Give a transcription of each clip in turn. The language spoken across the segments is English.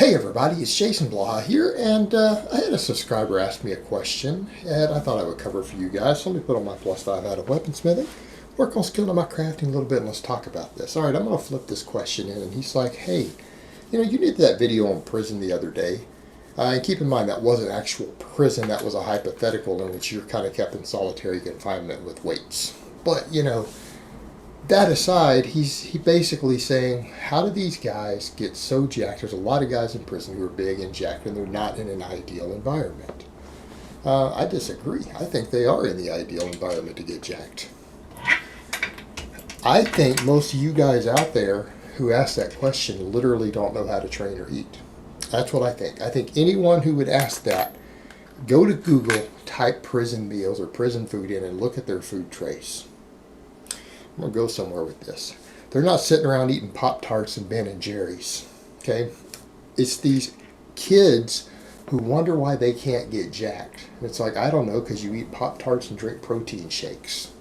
Hey everybody, it's Jason Blaha here, and I had a subscriber ask me a question, and I thought I would cover it for you guys. So let me put on my +5 out of weaponsmithing, work on skilling on my crafting a little bit, and let's talk about this. All right, I'm going to flip this question in, and he's like, hey, you did that video on prison the other day, and keep in mind that wasn't actual prison, that was a hypothetical in which you're kind of kept in solitary confinement with weights. But, that aside, he basically saying, how do these guys get so jacked? There's a lot of guys in prison who are big and jacked, and they're not in an ideal environment. I disagree. I think they are in the ideal environment to get jacked. I think most of you guys out there who ask that question literally don't know how to train or eat. That's what I think. I think anyone who would ask that, go to Google, type prison meals or prison food in, and look at their food trays. I'm going to go somewhere with this. They're not sitting around eating Pop-Tarts and Ben and Jerry's. Okay? It's these kids who wonder why they can't get jacked. And it's like, I don't know, because you eat Pop-Tarts and drink protein shakes.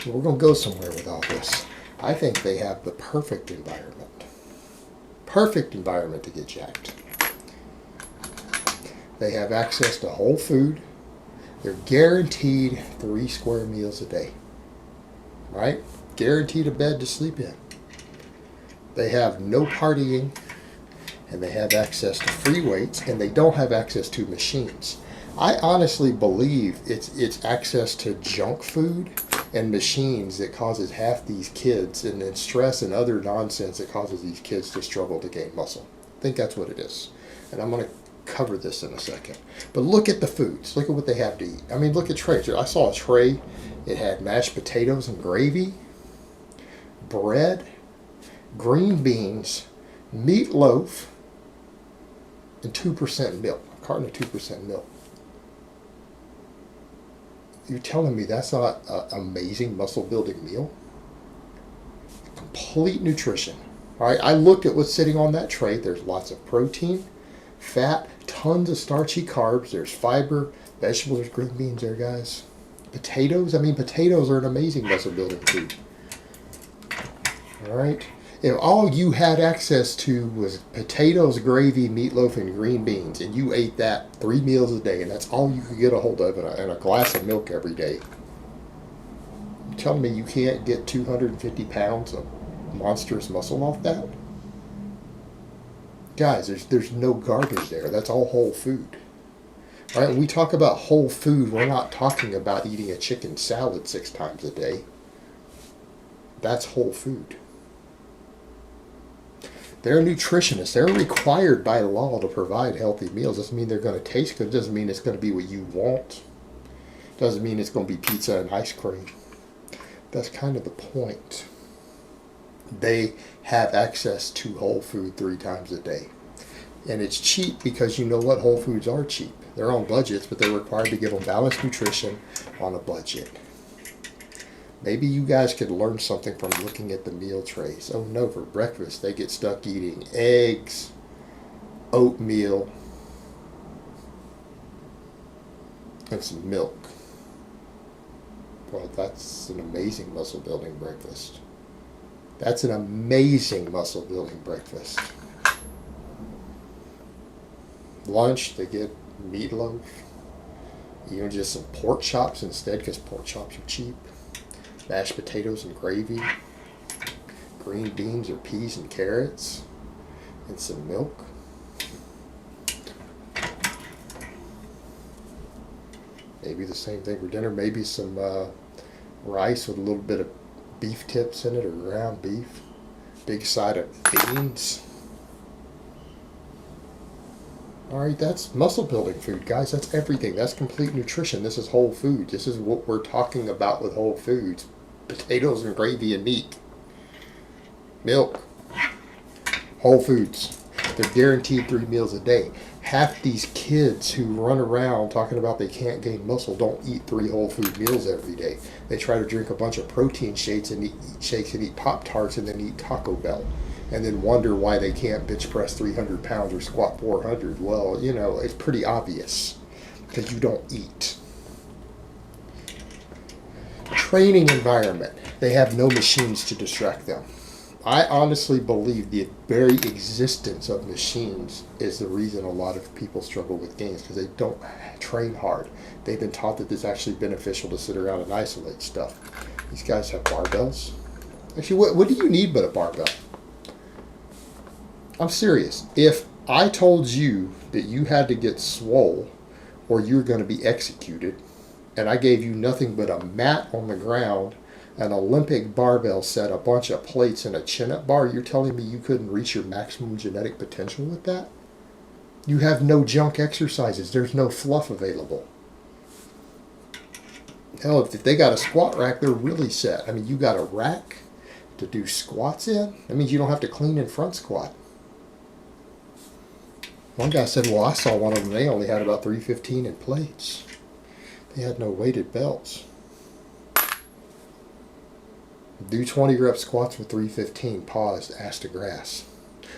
We're going to go somewhere with all this. I think they have the perfect environment. Perfect environment to get jacked. They have access to whole food. They're guaranteed 3 square meals a day. Right? Guaranteed a bed to sleep in. They have no partying, and they have access to free weights, and they don't have access to machines. I honestly believe it's access to junk food and machines that causes half these kids, and then stress and other nonsense that causes these kids to struggle to gain muscle. I think that's what it is. And I'm going to cover this in a second. But look at the foods. Look at what they have to eat. I mean, look at trays. I saw a tray. It had mashed potatoes and gravy, bread, green beans, meatloaf, and 2% milk. A carton of 2% milk. You're telling me that's not an amazing muscle building meal? Complete nutrition. All right, I looked at what's sitting on that tray. There's lots of protein, fat, tons of starchy carbs. There's fiber, vegetables. There's green beans there, guys. Potatoes. I mean, potatoes are an amazing muscle building food. All right. If all you had access to was potatoes, gravy, meatloaf, and green beans, and you ate that 3 meals a day, and that's all you could get a hold of, and a glass of milk every day, you're telling me you can't get 250 pounds of monstrous muscle off that? Guys, there's no garbage there. That's all whole food. All right, when we talk about whole food, we're not talking about eating a chicken salad 6 times a day. That's whole food. They're nutritionists. They're required by law to provide healthy meals. Doesn't mean they're going to taste good. Doesn't mean it's going to be what you want. Doesn't mean it's going to be pizza and ice cream. That's kind of the point. They have access to whole food 3 times a day. And it's cheap because you know what? Whole foods are cheap. They're on budgets, but they're required to give them balanced nutrition on a budget. Maybe you guys could learn something from looking at the meal trays. Oh no, for breakfast they get stuck eating eggs, oatmeal, and some milk. Well, that's an amazing muscle building breakfast. That's an amazing muscle building breakfast. Lunch, they get meatloaf, just some pork chops instead, because pork chops are cheap. Mashed potatoes and gravy, green beans or peas and carrots, and some milk. Maybe the same thing for dinner. Maybe some rice with a little bit of beef tips in it, or ground beef. Big side of beans. All right, that's muscle building food, guys. That's everything. That's complete nutrition. This is whole food. This is what we're talking about with whole foods. Potatoes and gravy and meat. Milk. Whole foods. They're guaranteed 3 meals a day. Half these kids who run around talking about they can't gain muscle don't eat 3 whole food meals every day. They try to drink a bunch of protein shakes and eat Pop-Tarts and then eat Taco Bell. And then wonder why they can't bench press 300 pounds or squat 400. Well, it's pretty obvious. Because you don't eat. Training environment. They have no machines to distract them. I honestly believe the very existence of machines is the reason a lot of people struggle with gains, because they don't train hard. They've been taught that it's actually beneficial to sit around and isolate stuff. These guys have barbells. Actually, what do you need but a barbell? I'm serious. If I told you that you had to get swole or you were going to be executed, and I gave you nothing but a mat on the ground, an Olympic barbell set, a bunch of plates, and a chin-up bar, you're telling me you couldn't reach your maximum genetic potential with that? You have no junk exercises. There's no fluff available. Hell, if they got a squat rack, they're really set. I mean, you got a rack to do squats in? That means you don't have to clean in front squat. One guy said, well, I saw one of them, they only had about 315 in plates. They had no weighted belts. Do 20 rep squats with 315, pause, ass to grass.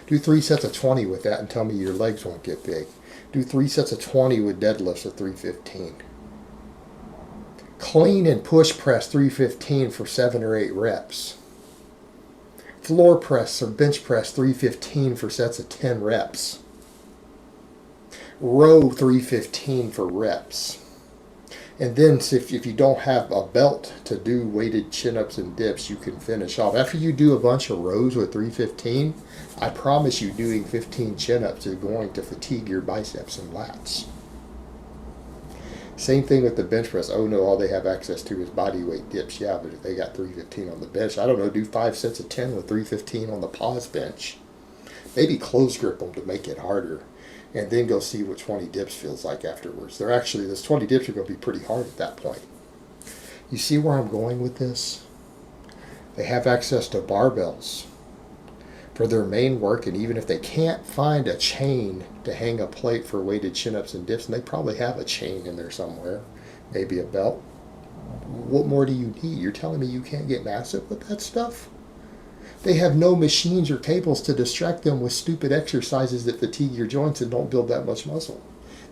Do 3 sets of 20 with that and tell me your legs won't get big. Do 3 sets of 20 with deadlifts at 315. Clean and push press 315 for 7 or 8 reps. Floor press or bench press 315 for sets of 10 reps. Row 315 for reps. And then if you don't have a belt to do weighted chin-ups and dips, you can finish off. After you do a bunch of rows with 315, I promise you doing 15 chin-ups is going to fatigue your biceps and lats. Same thing with the bench press. Oh no, all they have access to is body weight dips. Yeah, but if they got 315 on the bench, I don't know, do 5 sets of 10 with 315 on the pause bench. Maybe close grip them to make it harder. And then go see what 20 dips feels like afterwards. They're actually, those 20 dips are going to be pretty hard at that point. You see where I'm going with this? They have access to barbells for their main work, and even if they can't find a chain to hang a plate for weighted chin-ups and dips, and they probably have a chain in there somewhere, maybe a belt, what more do you need? You're telling me you can't get massive with that stuff? They have no machines or cables to distract them with stupid exercises that fatigue your joints and don't build that much muscle.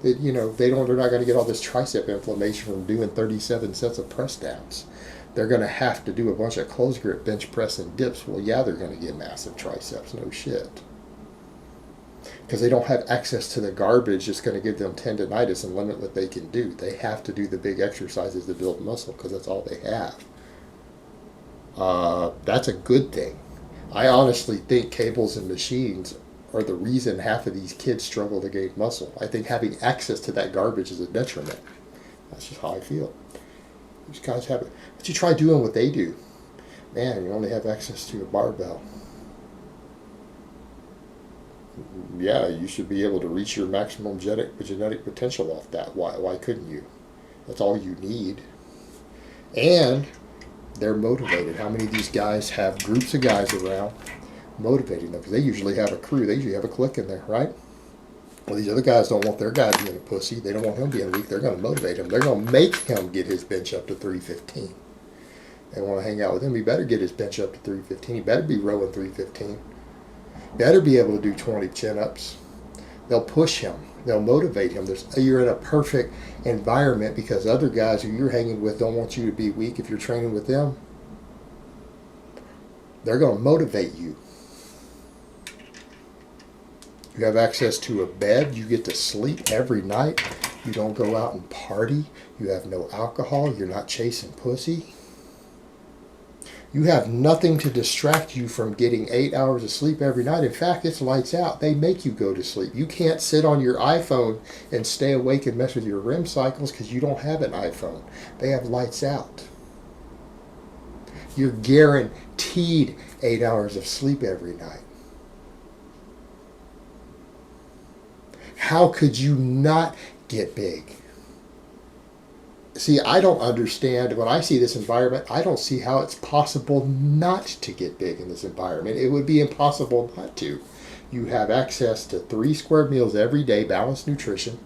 They're not going to get all this tricep inflammation from doing 37 sets of press downs. They're going to have to do a bunch of close grip bench press and dips. Well, yeah, they're going to get massive triceps, no shit. Because they don't have access to the garbage that's going to give them tendinitis and limit what they can do. They have to do the big exercises to build muscle because that's all they have. That's a good thing. I honestly think cables and machines are the reason half of these kids struggle to gain muscle. I think having access to that garbage is a detriment. That's just how I feel. These guys have it. But you try doing what they do. Man, you only have access to a barbell. Yeah, you should be able to reach your maximum genetic potential off that. Why couldn't you? That's all you need. And they're motivated. How many of these guys have groups of guys around motivating them? Because they usually have a crew. They usually have a clique in there, right? Well, these other guys don't want their guy being a pussy. They don't want him being weak. They're going to motivate him. They're going to make him get his bench up to 315. They want to hang out with him. He better get his bench up to 315. He better be rowing 315. Better be able to do 20 chin-ups. They'll push him. They'll motivate him. You're in a perfect environment because other guys who you're hanging with don't want you to be weak. If you're training with them, they're going to motivate you. You have access to a bed. You get to sleep every night. You don't go out and party. You have no alcohol. You're not chasing pussy. You have nothing to distract you from getting 8 hours of sleep every night. In fact, it's lights out. They make you go to sleep. You can't sit on your iPhone and stay awake and mess with your REM cycles because you don't have an iPhone. They have lights out. You're guaranteed 8 hours of sleep every night. How could you not get big? See, I don't understand. When I see this environment, I don't see how it's possible not to get big in this environment. It would be impossible not to. You have access to 3 square meals every day, balanced nutrition.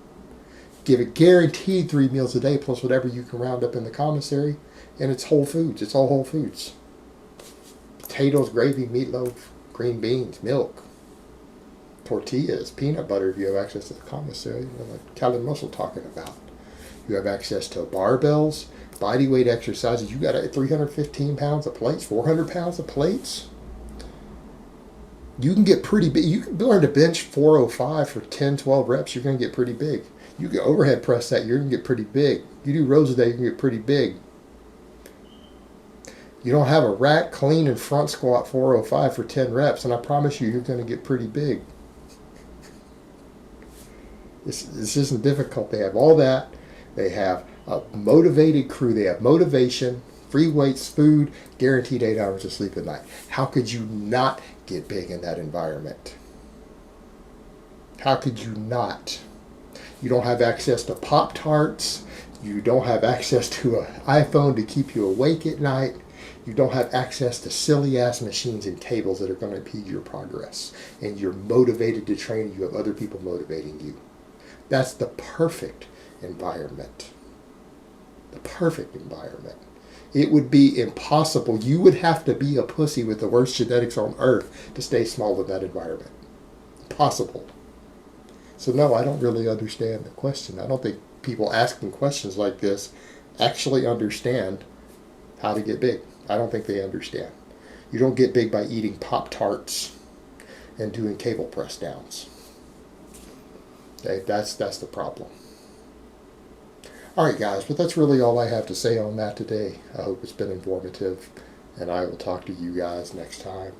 Give it guaranteed 3 meals a day plus whatever you can round up in the commissary. And it's whole foods. It's all whole foods. Potatoes, gravy, meatloaf, green beans, milk, tortillas, peanut butter if you have access to the commissary. Like Calvin Russell talking about. You have access to barbells, body weight exercises. You got 315 pounds of plates, 400 pounds of plates. You can get pretty big. You can learn to bench 405 for 10, 12 reps. You're going to get pretty big. You can overhead press that. You're going to get pretty big. You do rows a day, you can get pretty big. You don't have a rack clean and front squat 405 for 10 reps, and I promise you, you're going to get pretty big. This isn't difficult. They have all that. They have a motivated crew. They have motivation, free weights, food, guaranteed 8 hours of sleep a night. How could you not get big in that environment? How could you not? You don't have access to Pop-Tarts. You don't have access to an iPhone to keep you awake at night. You don't have access to silly-ass machines and cables that are going to impede your progress. And you're motivated to train. You have other people motivating you. That's the perfect environment. The perfect environment. It would be impossible. You would have to be a pussy with the worst genetics on earth to stay small in that environment. Impossible. So no, I don't really understand the question. I don't think people asking questions like this actually understand how to get big. I don't think they understand. You don't get big by eating Pop-Tarts and doing cable press downs. Okay, that's the problem. All right, guys, but that's really all I have to say on that today. I hope it's been informative, and I will talk to you guys next time.